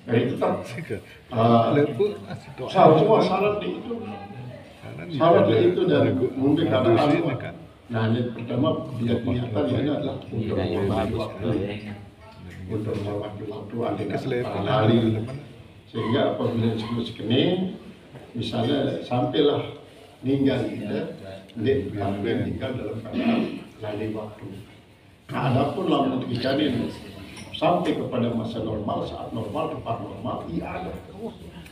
Jadi tetap semua syarat itu dan mungkin keadaan. Nah, ini pertama niatan ini adalah untuk menghormati waktu, untuk menghormati waktu kali, sehingga apabila disebut sekene, misalnya sampailah meninggal kita, meninggal dalam keadaan lalai waktu. Nah, adapun lamun dicari sampai kepada masa normal, saat normal, tempat normal, ada.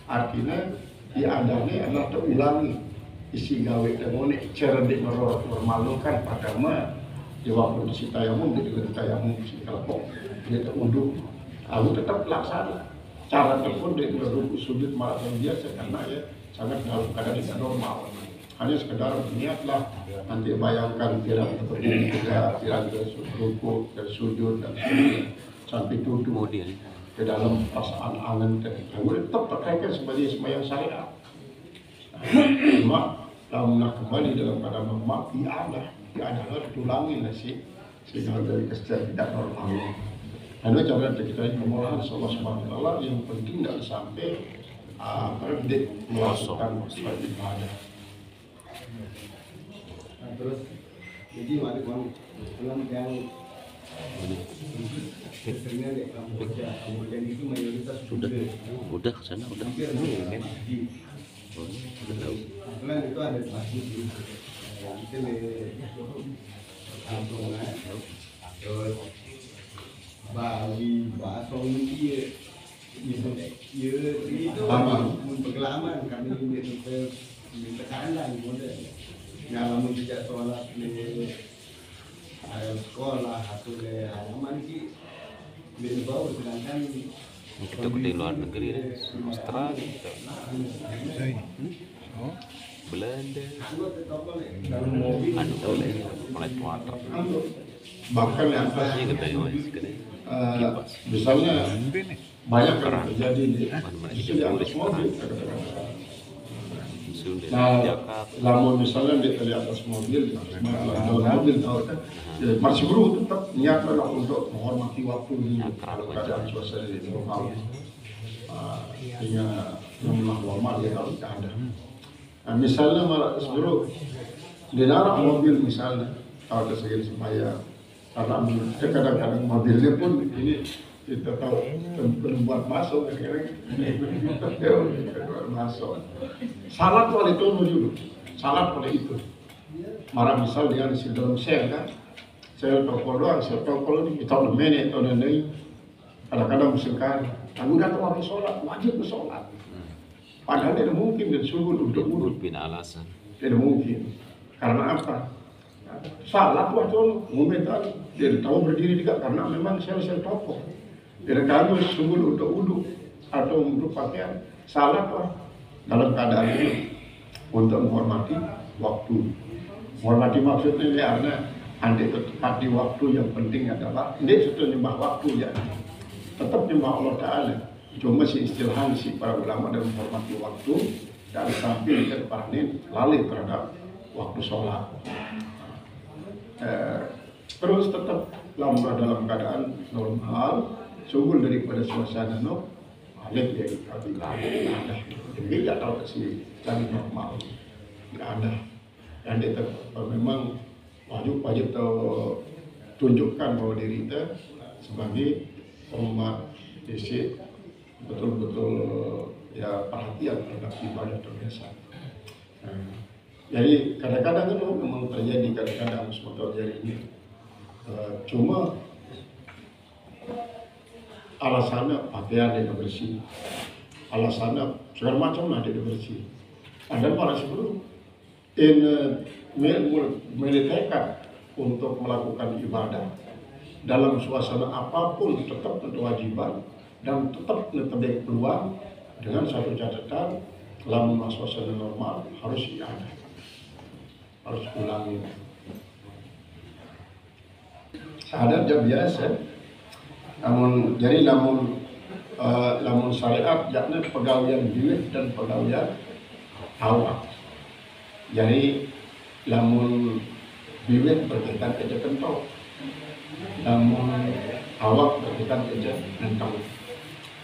Artinya adanya adalah terulangi isi gawe demone cara di normal kan pertama di waktu si tayamum di tayamum si kelepok dia terunduk aku tetap laksana cara tersebut di duduk sujud malah biasa karena ya sangat dalam keadaan tidak normal, hanya sekedar niatlah nanti bayangkan tidak berdiri juga tidak ruku dan sujud dan sebagainya sampai duduk ke dalam perasaan angin dan tetap terkaitkan sebagai sembahyang syariat. Cuma kalau kembali dalam keadaan normal, ada harus diulangi nasi sehingga dari kesehatan tidak normal. Karena cara kita pemulahan Allah Subhanahu Wa Taala yang penting tidak sampai berhenti melakukan sebagai ibadah. Terus jadi waktu yang kemudian itu mayoritas udah kesana udah. Kebetulan itu ada masjid di kita terus Bali bahasa dia itu pengalaman kami di tekanan model ngalamin tidak sholat di sekolah atau di halaman sih di bawah sedangkan kita di luar negeri Australia gitu. Belanda anu boleh flight water bahkan yang misalnya banyak yang terjadi di atas mobil. Nah, lamun misalnya di atas mobil, masih perlu tetap niatlah untuk menghormati waktu di keadaan suasana di normal. Sehingga jumlah normal ya harus ada. Nah, misalnya malah sebelum dilarang mobil misalnya kalau ada segini supaya karena kadang-kadang mobilnya pun ini kita tahu berbuat masuk masuk salat oleh itu dulu salat oleh itu marah misal dia di dalam sel kan sel toko doang sel toko ini kita udah menek atau nanti kadang-kadang misalkan aku datang orang sholat wajib bersolat padahal tidak mungkin dan suruh untuk urut alasan tidak mungkin karena apa salat waktu momentan dia tahu berdiri juga karena memang sel-sel toko. Tidak harus sungguh untuk uduk atau untuk pakaian salat dalam keadaan ini untuk menghormati waktu. Menghormati maksudnya ya karena anda tepat di waktu yang penting adalah ini sudah nyembah waktu ya tetap nyembah Allah Taala. Cuma si istilah si para ulama dalam menghormati waktu dan sampai ke depan ini lalai terhadap waktu sholat. Terus tetap dalam keadaan normal. Sungguh daripada suasana balik dari kami ada jadi tidak tahu si cari normal tidak ada dan itu memang wajib tunjukkan bahwa diri kita sebagai umat isi betul-betul ya perhatian terhadap ibadah terbiasa. Jadi kadang-kadang itu memang terjadi kadang-kadang seperti hari ini cuma alasannya pakaian tidak bersih, alasannya segala macam tidak bersih. Ada para sebelum menitekan untuk melakukan ibadah dalam suasana apapun tetap kewajiban dan tetap lebih peluang dengan satu catatan dalam suasana normal harus ada, harus ulangi. Sadar jam biasa. Namun syariat yakni pegawaian bilik dan pegawaian awak. Jadi lamun bilik berkaitan kerja kentok, namun awak berkaitan kerja kentok.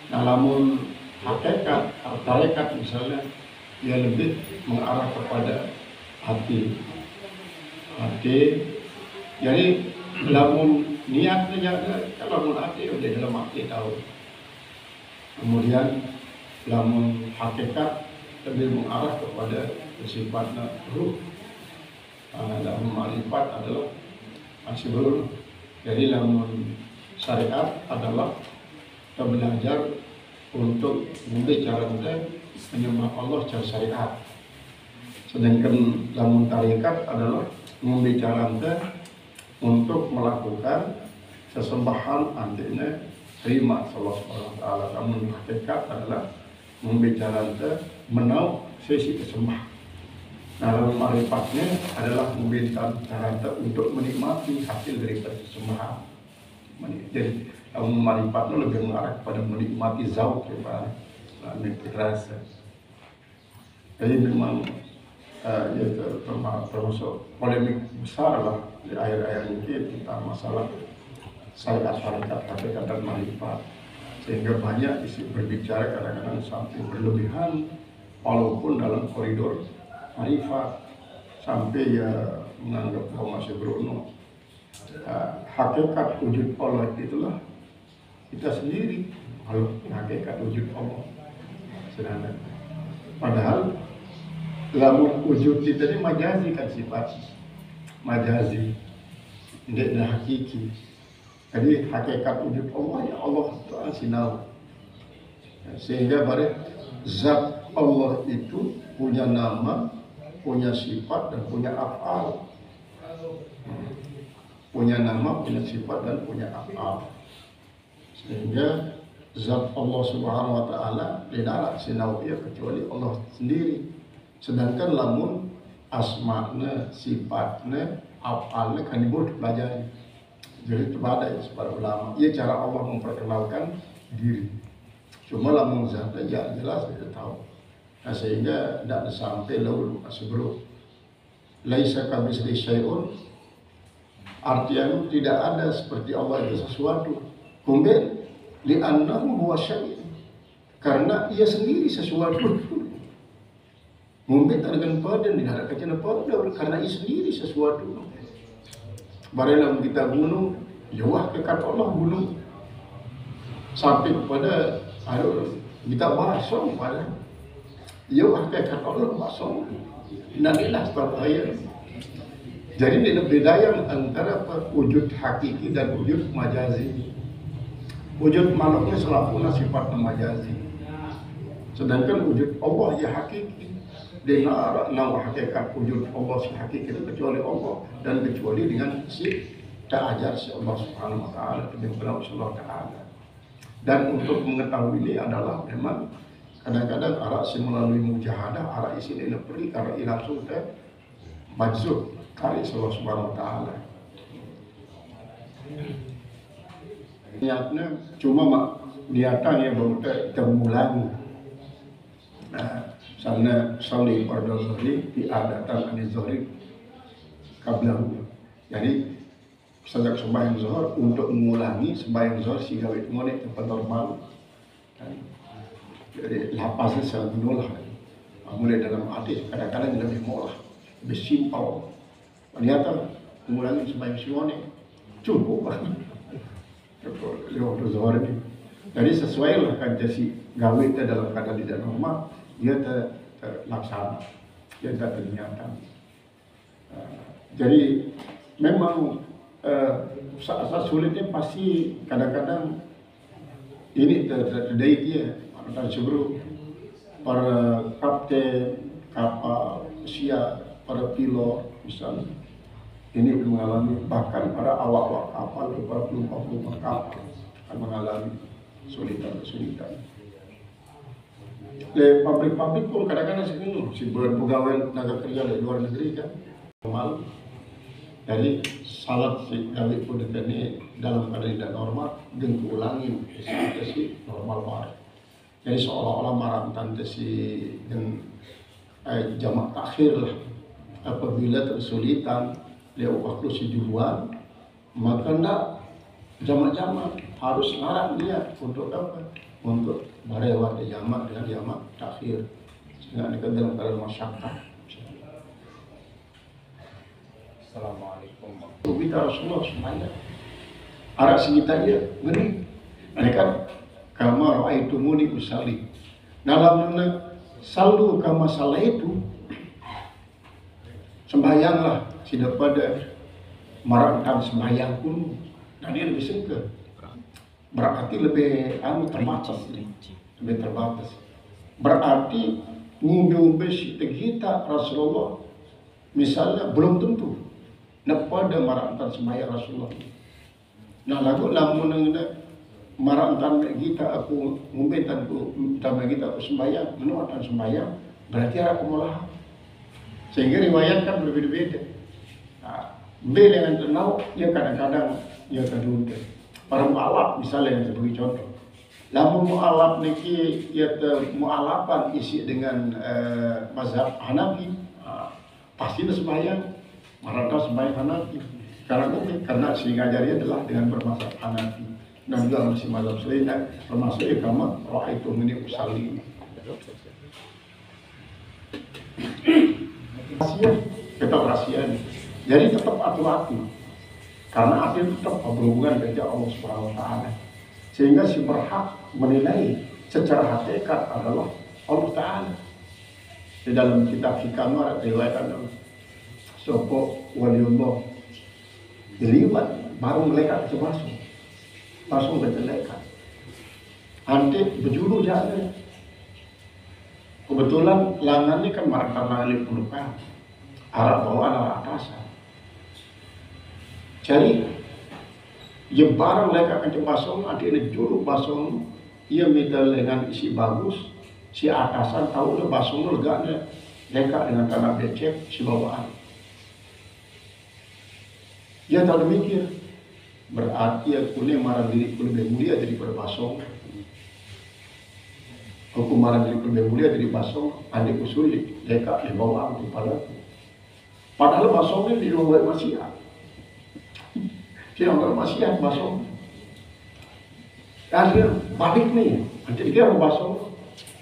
Nah, namun hakikat atau tarekat misalnya dia lebih mengarah kepada hati. Jadi lamun niatnya jaga, kalau lamun hati udah dalam hati tahu. Kemudian lamun hakikat lebih mengarah kepada sifatnya ruh. Lamun ma'rifat adalah masih belum. Jadi lamun syariat adalah kita belajar untuk membicara menyembah Allah secara syariat. Sedangkan lamun tarekat adalah membicarakan untuk melakukan sesembahan artinya terima Allah SWT. Namun hakikat adalah membicarakan menau sesi kesembah. Nah, lalu marifatnya adalah membicarakan untuk menikmati hasil daripada kesembahan. Jadi lalu marifatnya lebih mengarah kepada menikmati zauk daripada rasa. Jadi memang termasuk polemik besar lah di akhir-akhir ini tentang masalah syariat hakikat dan marifat, sehingga banyak isi berbicara kadang-kadang sampai berlebihan walaupun dalam koridor marifat sampai ya menganggap bahwa masih beruno. Hakikat wujud Allah itulah kita sendiri. Kalau hakikat wujud Allah sedangkan padahal lamun wujud kita ini majazi kan, sifat majazi, tidak hakiki. Jadi hakikat wujud Allah ya Allah Ta'ala sinau. Sehingga pada zat Allah itu punya nama, punya sifat dan punya af'al. Punya nama, punya sifat dan punya af'al. Sehingga zat Allah Subhanahu wa Ta'ala tidak sinau ia kecuali Allah sendiri. Sedangkan lamun asma'na, sifatna, af'alna kan dibuat pelajari. Jadi kepada para ulama, ia cara Allah memperkenalkan diri. Cuma lamun zatnya ya jelas kita tahu. Nah, sehingga tidak sampai lalu sebelum laisa kamitslihi syai'un, artinya tidak ada seperti Allah itu sesuatu. Kemudian li'annahu huwa syai', karena ia sendiri sesuatu. Mungkin dengan pada tidak ada kacana pada karena ia sendiri sesuatu. Barang kita gunung, jauh dekat Allah gunung sampai kepada kita basong pada jauh dekat Allah basong. Nabilah berbahaya. Jadi ini bedanya antara wujud hakiki dan wujud majazi. Wujud makhluknya selalu sifat majazi, sedangkan wujud Allah ya hakiki. Dengan nama hakikat wujud Allah si hakiki kecuali Allah dan kecuali dengan si ta'ajar si Allah Subhanahu wa Ta'ala dengan Allah Ta'ala. Dan untuk mengetahui ini adalah memang kadang-kadang arah si melalui mujahadah, arah isi ini pergi karena langsung ke majzub kali Allah Subhanahu wa Ta'ala. Niatnya cuma niatannya baru kita mengulangi. Nah, sana salih pada zohri diadatan anis zohri kablahu. Jadi sejak sembahyang zohor untuk mengulangi sembahyang zohor sehingga itu mulai tempat normal. Jadi lapasnya sangat menolak. Mulai dalam hati kadang-kadang lebih mudah, lebih simpel. Ternyata mengulangi sembahyang semuanya cukup. Lewat zohor ini. Jadi sesuai lah kan jadi gawe kita dalam keadaan tidak normal. Dia terlaksana, dia ternyata. Jadi memang saat sulitnya pasti kadang-kadang ini terjadi dia antara sebelum para kapten kapal pesiar, para pilot misalnya ini mengalami, bahkan para awak-awak kapal, para penumpang kapal akan mengalami kesulitan. Le pabrik-pabrik pun kadang-kadang si pegawai tenaga kerja dari luar negeri kan normal. Jadi salat si gawe pun ini dalam keadaan tidak normal dan diulangi si normal banget. Jadi seolah-olah marah tante si dan jamak takhir lah. Apabila kesulitan dia waktu si duluan, maka ndak jamak-jamak harus ngarang dia untuk apa? untuk melewati jamak dengan jamak takhir sehingga dekat dalam keadaan masyarakat. Assalamualaikum. Kita Rasulullah semuanya arah sekitar dia ngeri. Mereka kama ra'aitumuni usalli. Dalam mana sallu kama salaitu, sembahyanglah tidak pada merancang sembahyang pun. Dan dia lebih segera. Berarti lebih terbatas, lebih terbatas. Berarti ngumbe si kita Rasulullah misalnya belum tentu nak pada merancang sembahyang Rasulullah. Nah lagu lamun marantan kita aku ngumbetan ku utama kita aku sembahyang menuatan sembahyang berarti aku malah sehingga riwayat kan berbeda-beda. Nah, beda dengan tenau ya kadang-kadang ya kadang para mu'alaf misalnya yang sebagai contoh. Lamun mu'alaf niki ya mu'alafan isi dengan mazhab Hanafi pasti sembahyang marantan sembahyang Hanafi karena si ngajarnya adalah dengan bermazhab Hanafi. Dan juga masih mazhab selain termasuk kama ra'aitumuni usalli. Rahasia, tetap rahasia. Jadi tetap hati-hati. Karena hati tetap berhubungan dengan Allah Subhanahu wa taala. Sehingga si berhak menilai secara hakikat adalah Allah taala. Di dalam kitab Hikam ada riwayatan sapa waliullah dilibat baru melekat ke langsung bertelekat. Nanti berjuru jalan. Kebetulan langan ini kan markas lali penukan. Arah bawah arah atasan. Jadi, ia barang mereka akan basong, nanti ini juru basong, ia minta dengan isi bagus, si atasan tahu dia basong leganya, mereka dengan tanah becek si bawaan. Dia tak mikir. Berarti aku ini marah diriku lebih mulia daripada basong. Aku marah diriku lebih mulia dari basong. Adikku sulit, mereka di bawah aku kepalaku. Padahal basong ini di luar maksiat. Dia nggak maksiat basong. Akhirnya balik nih, nanti dia orang basong.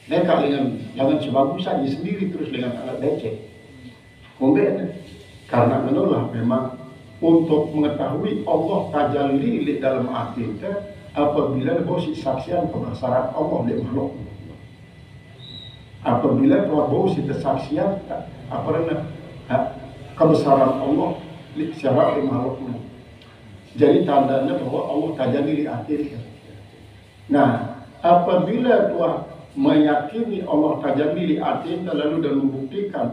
Mereka dengan sebagus saja sendiri terus dengan alat becek. Kemudian karena menolak memang untuk mengetahui Allah tajalli di dalam hati kita apabila bahwa saksian kebesaran Allah di makhluk. Apabila bahwa saksian kebesaran Allah di secara makhluk. Jadi tandanya bahwa Allah tajalli di hati kita. Nah, apabila Tuhan meyakini Allah tajalli di hati kita lalu dan membuktikan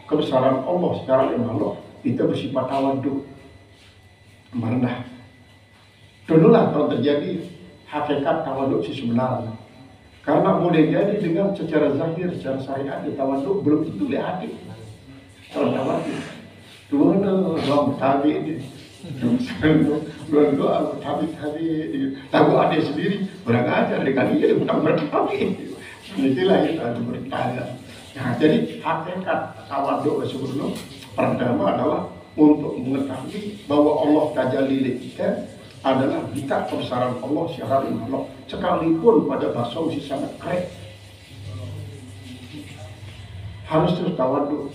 kebesaran Allah secara makhluk, itu bersifat tawaduk. Merendah. Dululah kalau terjadi hakikat tawaduk si sebenarnya. Karena boleh jadi dengan secara zahir, secara syariat tawaduk belum tentu di hati. Kalau tawaduk, dulu orang tabi ini, dulu aku tabi. Lagu ada sendiri orang ajar dengan dia bukan bertabi. Inilah kita bertanya. Nah, jadi hakikat tawaduk sebelum pertama adalah untuk mengetahui bahwa Allah tajalli kita adalah kita kebesaran Allah secara makhluk sekalipun pada basong si sangat keren harus terus tawaduk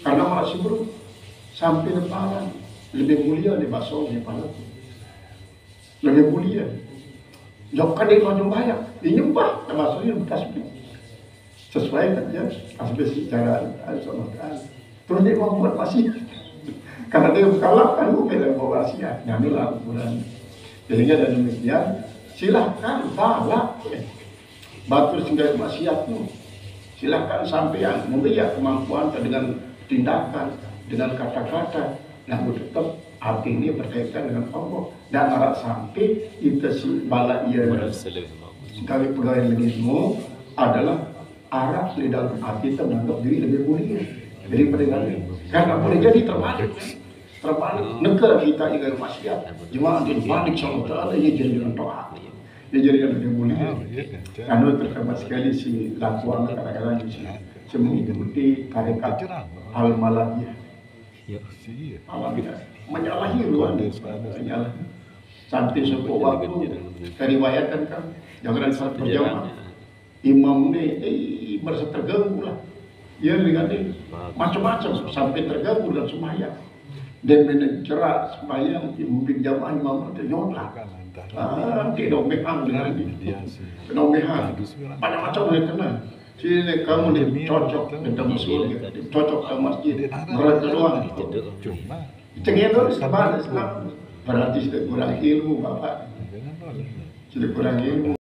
karena masih belum sampai depan lebih mulia di basong daripada lebih mulia jauhkan dia mau nyembah nyembah termasuknya tasbih sesuai saja tasbih secara Allah terus dia mau buat masih karena dia kalahkan dalam wasiat, ngambillah ukuran. Sehingga dan demikian silahkan balak batur singgah wasiatmu. Silahkan sampean memberi kemampuan dengan tindakan, dengan kata-kata, namun tetap hati ini berkaitan dengan Allah dan harap sampai kita si balak ia sebagai pegawai negerimu adalah arah di dalam hati kita menganggap diri lebih mulia daripada yang karena boleh jadi terbalik negara kita yang maksiat jemaah dia balik sama Allah ia jadi dengan doa dia jadi yang lebih mulia karena terdapat sekali si lakuan kadang-kadang di sini mengikuti tarekat al-malahiyah menyalahi luar menyalahi sampai sebuah waktu keriwayatan kan Jangan ada salat berjamaah. Imam ini merasa terganggu lah. Ya dengan ini macam-macam sampai terganggu dan semuanya. Dan mencerak sembahyang mungkin jamaah imam itu nyolak. Tidak behang dengan ini. Behang. Macam-macam boleh kena. Sini kamu nih cocok dengan musuh, cocok sama masjid. Mereka doang. Cengeng itu Islam. Berarti sudah kurang ilmu bapak. Sudah kurang ilmu.